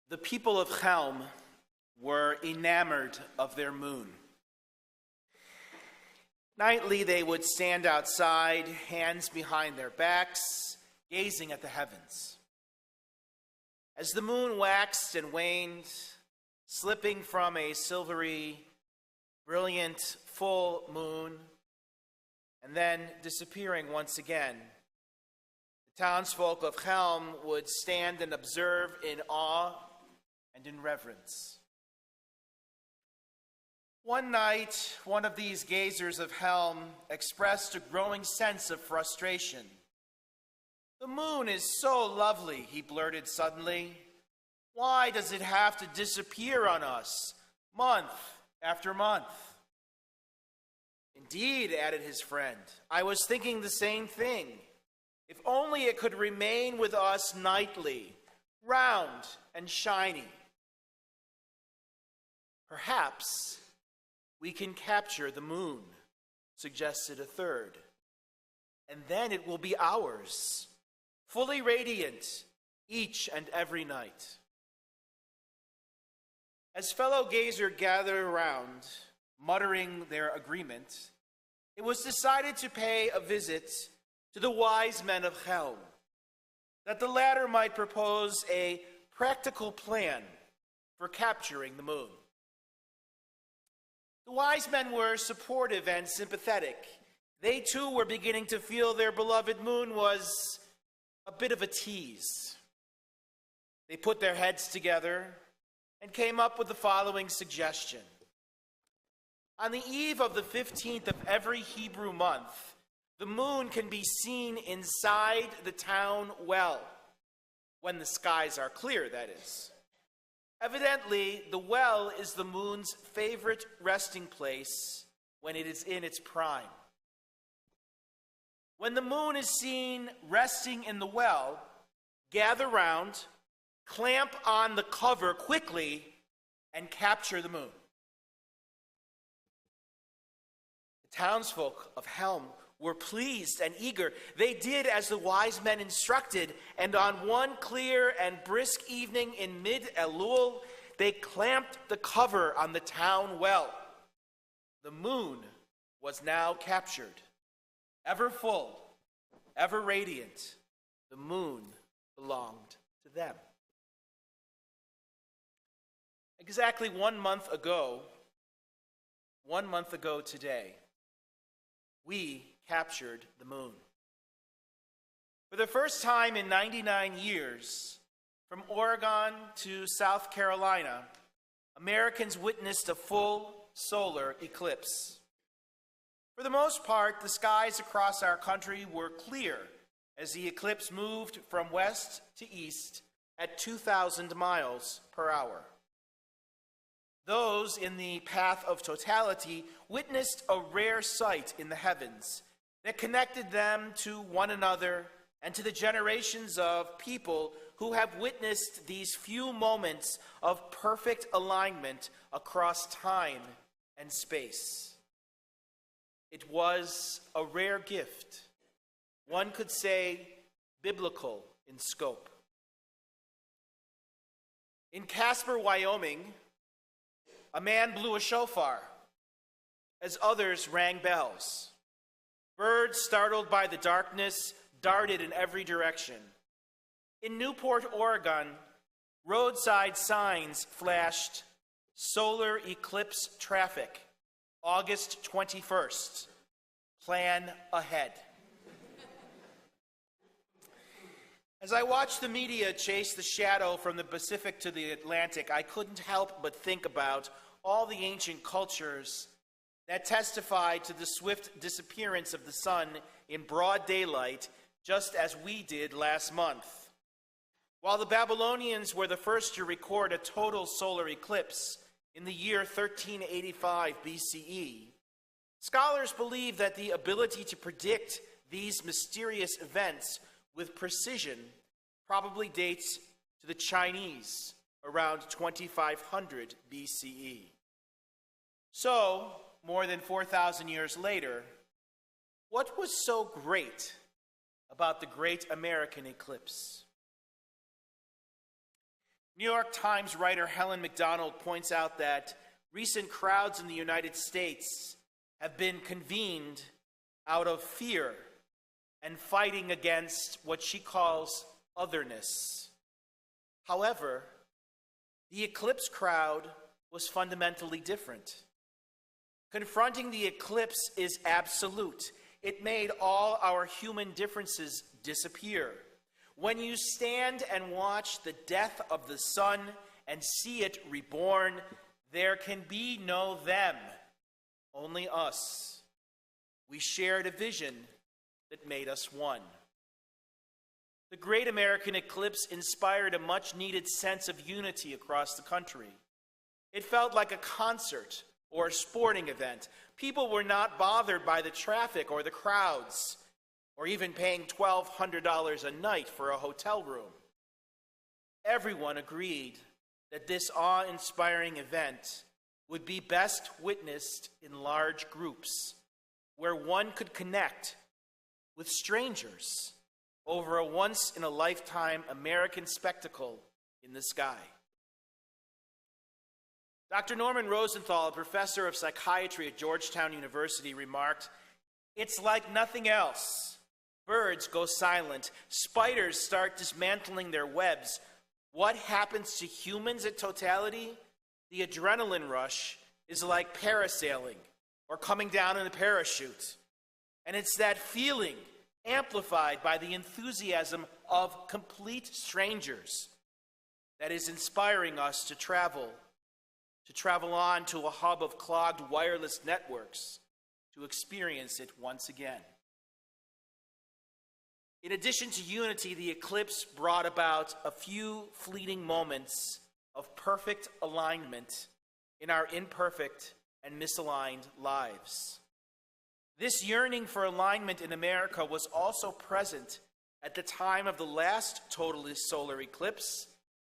The people of Chelm were enamored of their moon. Nightly they would stand outside, hands behind their backs, gazing at the heavens. As the moon waxed and waned, slipping from a silvery, brilliant, full moon, and then disappearing once again, the townsfolk of Chelm would stand and observe in awe and in reverence. One night, one of these gazers of Chelm expressed a growing sense of frustration. "The moon is so lovely," he blurted suddenly. "Why does it have to disappear on us, month after month?" "Indeed," added his friend, "I was thinking the same thing. If only it could remain with us nightly, round and shiny." "Perhaps we can capture the moon," suggested a third, "and then it will be ours, fully radiant each and every night." As fellow gazers gathered around, muttering their agreement, it was decided to pay a visit to the wise men of Chelm, that the latter might propose a practical plan for capturing the moon. The wise men were supportive and sympathetic. They too were beginning to feel their beloved moon was a bit of a tease. They put their heads together and came up with the following suggestion. On the eve of the 15th of every Hebrew month, the moon can be seen inside the town well, when the skies are clear, that is. Evidently, the well is the moon's favorite resting place when it is in its prime. When the moon is seen resting in the well, gather round, clamp on the cover quickly, and capture the moon. The townsfolk of Chelm were pleased and eager. They did as the wise men instructed, and on one clear and brisk evening in mid-Elul, they clamped the cover on the town well. The moon was now captured. Ever full, ever radiant, the moon belonged to them. Exactly 1 month ago today, we captured the moon. For the first time in 99 years, from Oregon to South Carolina, Americans witnessed a full solar eclipse. For the most part, the skies across our country were clear as the eclipse moved from west to east at 2,000 miles per hour. Those in the path of totality witnessed a rare sight in the heavens that connected them to one another and to the generations of people who have witnessed these few moments of perfect alignment across time and space. It was a rare gift, one could say biblical in scope. In Casper, Wyoming, a man blew a shofar as others rang bells. Birds, startled by the darkness, darted in every direction. In Newport, Oregon, roadside signs flashed, "Solar eclipse traffic, August 21st. Plan ahead." As I watched the media chase the shadow from the Pacific to the Atlantic, I couldn't help but think about all the ancient cultures that testified to the swift disappearance of the sun in broad daylight, just as we did last month. While the Babylonians were the first to record a total solar eclipse in the year 1385 BCE, scholars believe that the ability to predict these mysterious events with precision probably dates to the Chinese around 2500 BCE. So, more than 4,000 years later, what was so great about the Great American Eclipse? New York Times writer Helen McDonald points out that recent crowds in the United States have been convened out of fear and fighting against what she calls otherness. However, the eclipse crowd was fundamentally different. Confronting the eclipse is absolute. It made all our human differences disappear. When you stand and watch the death of the sun and see it reborn, there can be no them, only us. We shared a vision that made us one. The Great American Eclipse inspired a much-needed sense of unity across the country. It felt like a concert or a sporting event. People were not bothered by the traffic or the crowds, or even paying $1,200 a night for a hotel room. Everyone agreed that this awe-inspiring event would be best witnessed in large groups, where one could connect with strangers over a once-in-a-lifetime American spectacle in the sky. Dr. Norman Rosenthal, a professor of psychiatry at Georgetown University, remarked, "It's like nothing else. Birds go silent. Spiders start dismantling their webs. What happens to humans at totality? The adrenaline rush is like parasailing or coming down in a parachute. And it's that feeling amplified by the enthusiasm of complete strangers that is inspiring us to travel on to a hub of clogged wireless networks to experience it once again." In addition to unity, the eclipse brought about a few fleeting moments of perfect alignment in our imperfect and misaligned lives. This yearning for alignment in America was also present at the time of the last total solar eclipse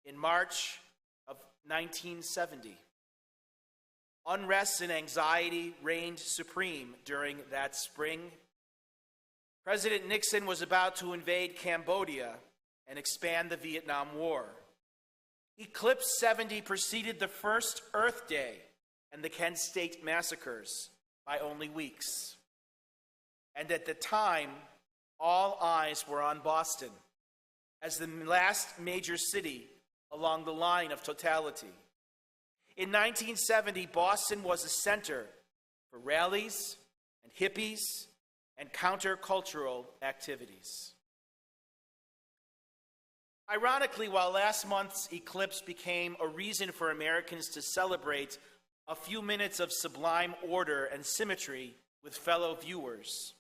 in March of 1970. Unrest and anxiety reigned supreme during that spring. President Nixon was about to invade Cambodia and expand the Vietnam War. Eclipse 70 preceded the first Earth Day and the Kent State massacres by only weeks. And at the time, all eyes were on Boston as the last major city along the line of totality. In 1970, Boston was a center for rallies and hippies and countercultural activities. Ironically, while last month's eclipse became a reason for Americans to celebrate a few minutes of sublime order and symmetry with fellow viewers,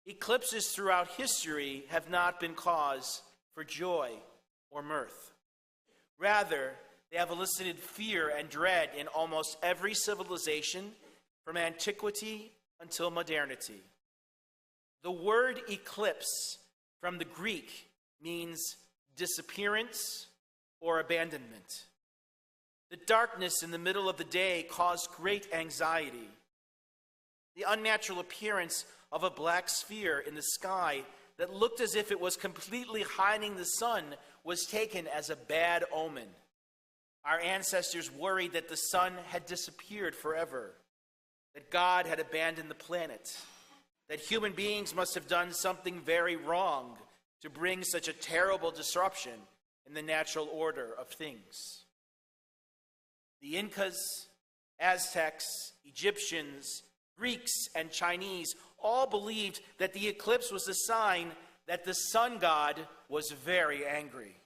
eclipses throughout history have not been cause for joy or mirth. Rather, they have elicited fear and dread in almost every civilization from antiquity until modernity. The word eclipse from the Greek means disappearance or abandonment. The darkness in the middle of the day caused great anxiety. The unnatural appearance of a black sphere in the sky that looked as if it was completely hiding the sun was taken as a bad omen. Our ancestors worried that the sun had disappeared forever, that God had abandoned the planet, that human beings must have done something very wrong to bring such a terrible disruption in the natural order of things. The Incas, Aztecs, Egyptians, Greeks, and Chinese all believed that the eclipse was a sign that the sun god was very angry.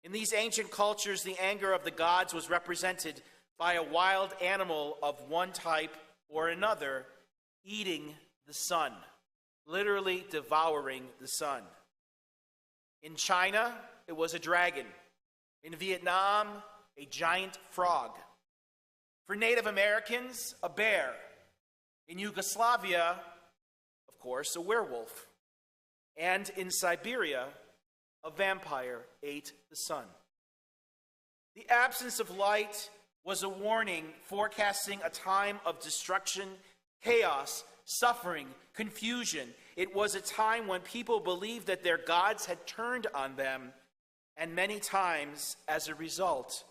In these ancient cultures, the anger of the gods was represented by a wild animal of one type or another eating the sun, literally devouring the sun. In China, it was a dragon. In Vietnam, a giant frog. For Native Americans, a bear. In Yugoslavia, of course, a werewolf. And in Siberia, a vampire ate the sun. The absence of light was a warning forecasting a time of destruction, chaos, suffering, confusion. It was a time when people believed that their gods had turned on them and many times, as a result,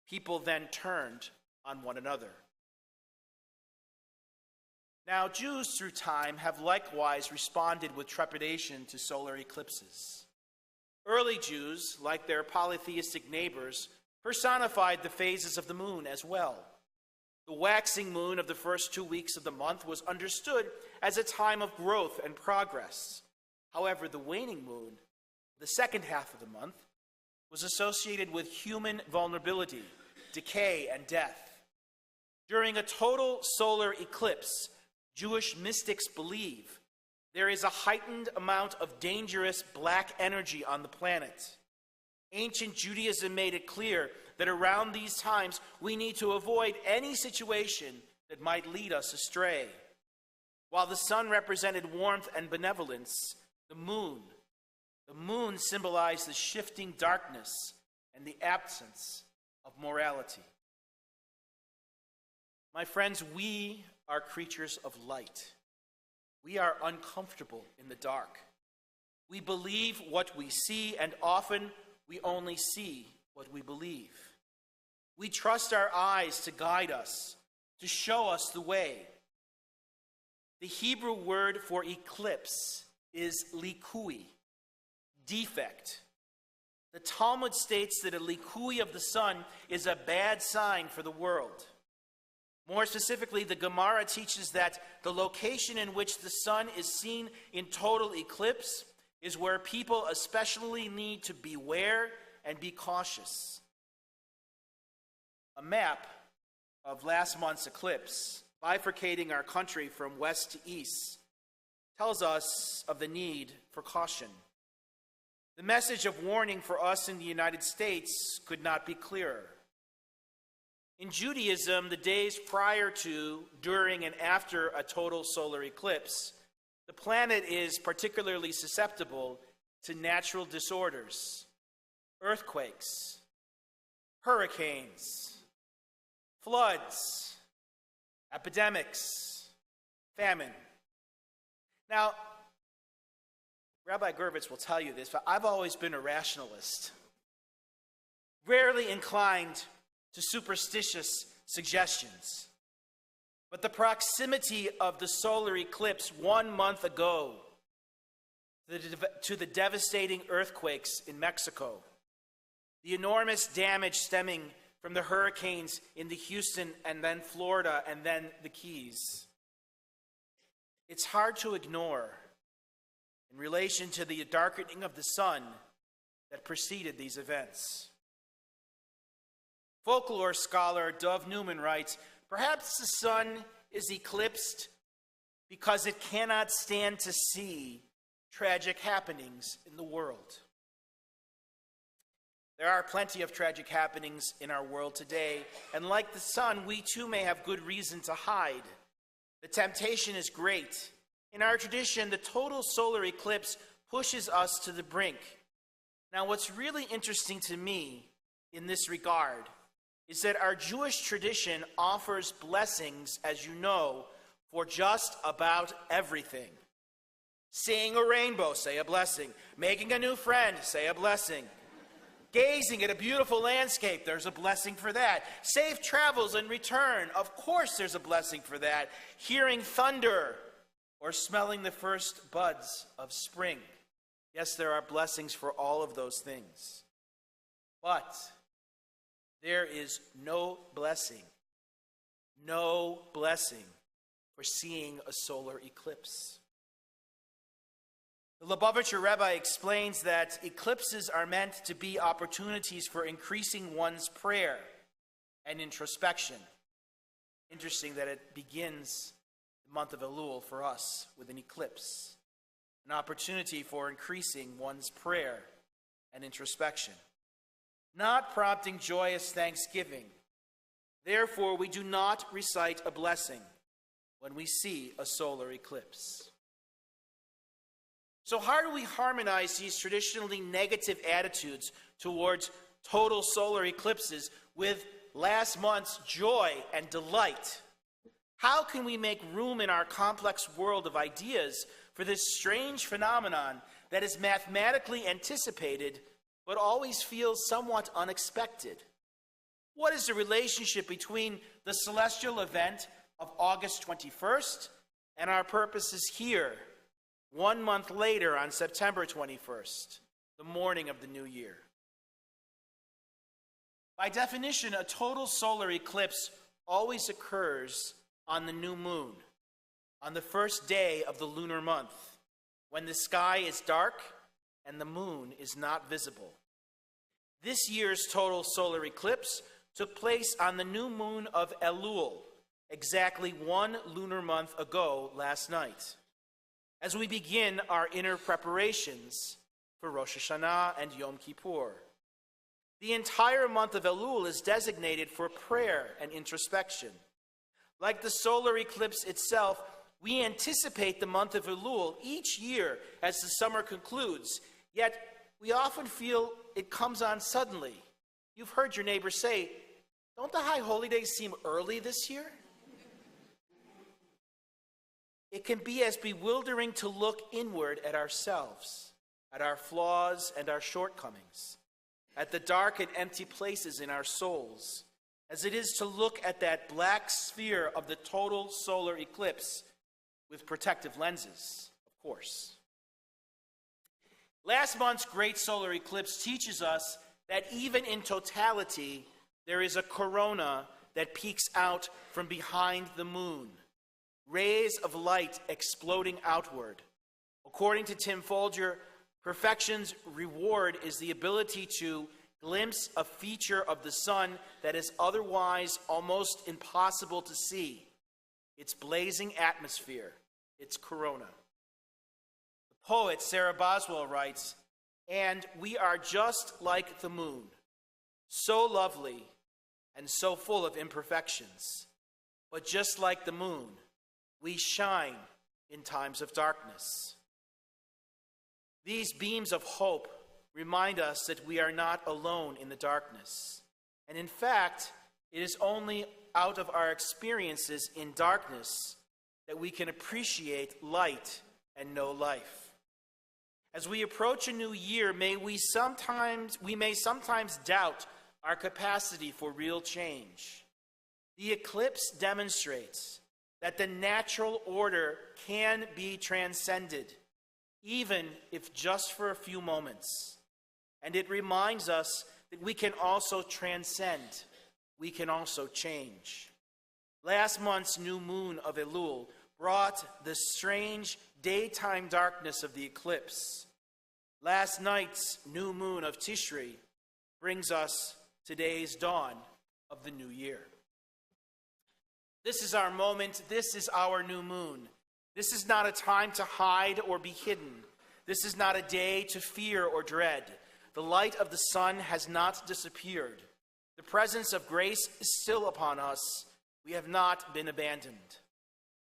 people then turned on one another. Now, Jews through time have likewise responded with trepidation to solar eclipses. Early Jews, like their polytheistic neighbors, personified the phases of the moon as well. The waxing moon of the first 2 weeks of the month was understood as a time of growth and progress. However, the waning moon, the second half of the month, was associated with human vulnerability, decay, and death. During a total solar eclipse, Jewish mystics believe there is a heightened amount of dangerous black energy on the planet. Ancient Judaism made it clear that around these times we need to avoid any situation that might lead us astray. While the sun represented warmth and benevolence, the moon symbolized the shifting darkness and the absence of morality. My friends, we are creatures of light. We are uncomfortable in the dark. We believe what we see, and often we only see what we believe. We trust our eyes to guide us, to show us the way. The Hebrew word for eclipse is likui, defect. The Talmud states that a likui of the sun is a bad sign for the world. More specifically, the Gemara teaches that the location in which the sun is seen in total eclipse is where people especially need to beware and be cautious. A map of last month's eclipse, bifurcating our country from west to east, tells us of the need for caution. The message of warning for us in the United States could not be clearer. In Judaism, the days prior to, during, and after a total solar eclipse, the planet is particularly susceptible to natural disorders, earthquakes, hurricanes, floods, epidemics, famine. Now, Rabbi Gervitz will tell you this, but I've always been a rationalist, rarely inclined to superstitious suggestions. But the proximity of the solar eclipse 1 month ago to the devastating earthquakes in Mexico, the enormous damage stemming from the hurricanes in the Houston and then Florida and then the Keys, it's hard to ignore in relation to the darkening of the sun that preceded these events. Folklore scholar Dov Newman writes, perhaps the sun is eclipsed because it cannot stand to see tragic happenings in the world. There are plenty of tragic happenings in our world today, and like the sun, we too may have good reason to hide. The temptation is great. In our tradition, the total solar eclipse pushes us to the brink. Now, what's really interesting to me in this regard is that our Jewish tradition offers blessings, as you know, for just about everything. Seeing a rainbow, say a blessing. Making a new friend, say a blessing. Gazing at a beautiful landscape, there's a blessing for that. Safe travels and return, of course there's a blessing for that. Hearing thunder or smelling the first buds of spring. Yes, there are blessings for all of those things. But there is no blessing for seeing a solar eclipse. The Lubavitcher Rebbe explains that eclipses are meant to be opportunities for increasing one's prayer and introspection. Interesting that it begins the month of Elul for us with an eclipse, an opportunity for increasing one's prayer and introspection, not prompting joyous thanksgiving. Therefore, we do not recite a blessing when we see a solar eclipse. So how do we harmonize these traditionally negative attitudes towards total solar eclipses with last month's joy and delight? How can we make room in our complex world of ideas for this strange phenomenon that is mathematically anticipated but always feels somewhat unexpected. What is the relationship between the celestial event of August 21st and our purposes here, 1 month later on September 21st, the morning of the new year? By definition, a total solar eclipse always occurs on the new moon, on the first day of the lunar month, when the sky is dark and the moon is not visible. This year's total solar eclipse took place on the new moon of Elul, exactly 1 lunar month ago last night, as we begin our inner preparations for Rosh Hashanah and Yom Kippur. The entire month of Elul is designated for prayer and introspection. Like the solar eclipse itself, we anticipate the month of Elul each year as the summer concludes, yet we often feel it comes on suddenly. You've heard your neighbor say, "Don't the high holy days seem early this year?" It can be as bewildering to look inward at ourselves, at our flaws and our shortcomings, at the dark and empty places in our souls, as it is to look at that black sphere of the total solar eclipse with protective lenses, of course. Last month's great solar eclipse teaches us that even in totality, there is a corona that peeks out from behind the moon, rays of light exploding outward. According to Tim Folger, perfection's reward is the ability to glimpse a feature of the sun that is otherwise almost impossible to see, its blazing atmosphere, its corona. The poet Sarah Boswell writes, "And we are just like the moon, so lovely and so full of imperfections, but just like the moon, we shine in times of darkness." These beams of hope remind us that we are not alone in the darkness. And in fact, it is only out of our experiences in darkness that we can appreciate light and know life. As we approach a new year, we may sometimes doubt our capacity for real change. The eclipse demonstrates that the natural order can be transcended, even if just for a few moments. And it reminds us that we can also transcend. We can also change. Last month's new moon of Elul brought the strange daytime darkness of the eclipse. Last night's new moon of Tishri brings us today's dawn of the new year. This is our moment. This is our new moon. This is not a time to hide or be hidden. This is not a day to fear or dread. The light of the sun has not disappeared. The presence of grace is still upon us. We have not been abandoned.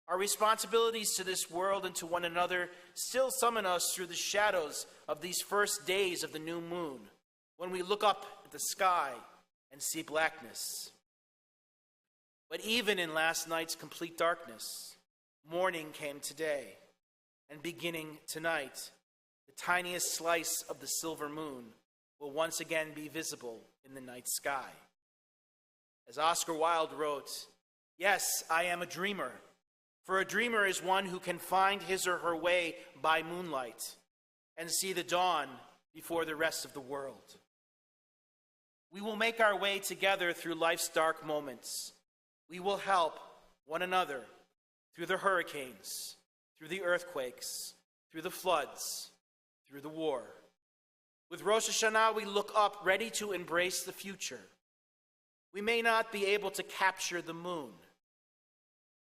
Our responsibilities to this world and to one another still summon us through the shadows of these first days of the new moon, when we look up at the sky and see blackness. But even in last night's complete darkness, morning came today, and beginning tonight, the tiniest slice of the silver moon will once again be visible in the night sky. As Oscar Wilde wrote, "Yes, I am a dreamer, for a dreamer is one who can find his or her way by moonlight and see the dawn before the rest of the world." We will make our way together through life's dark moments. We will help one another through the hurricanes, through the earthquakes, through the floods, through the war. With Rosh Hashanah, we look up, ready to embrace the future. We may not be able to capture the moon,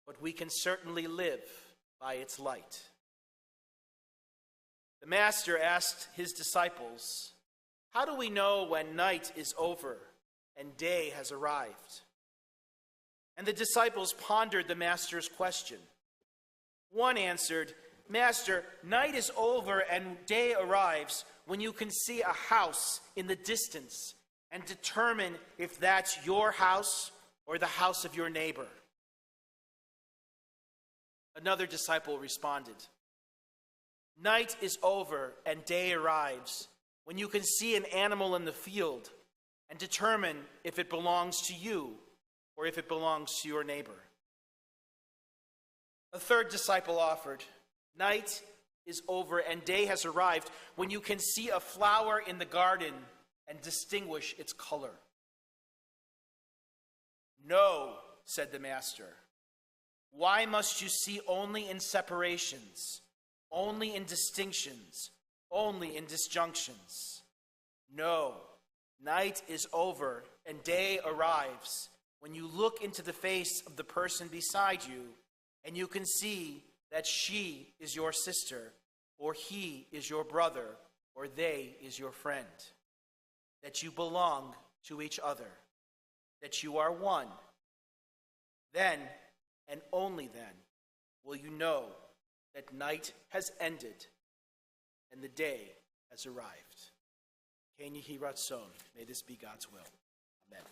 but we can certainly live by its light. The Master asked his disciples, "How do we know when night is over and day has arrived?" And the disciples pondered the Master's question. One answered, "Master, night is over and day arrives when you can see a house in the distance and determine if that's your house or the house of your neighbor." Another disciple responded, "Night is over and day arrives when you can see an animal in the field and determine if it belongs to you or if it belongs to your neighbor. A third disciple offered, night is over and day has arrived when you can see a flower in the garden and distinguish its color. No, said the master. Why must you see only in separations, only in distinctions, only in disjunctions? No, night is over and day arrives when you look into the face of the person beside you and you can see that she is your sister, or he is your brother, or they is your friend, that you belong to each other, that you are one. Then, and only then, will you know that night has ended and the day has arrived. Ken Yehi Ratzon. May this be God's will. Amen.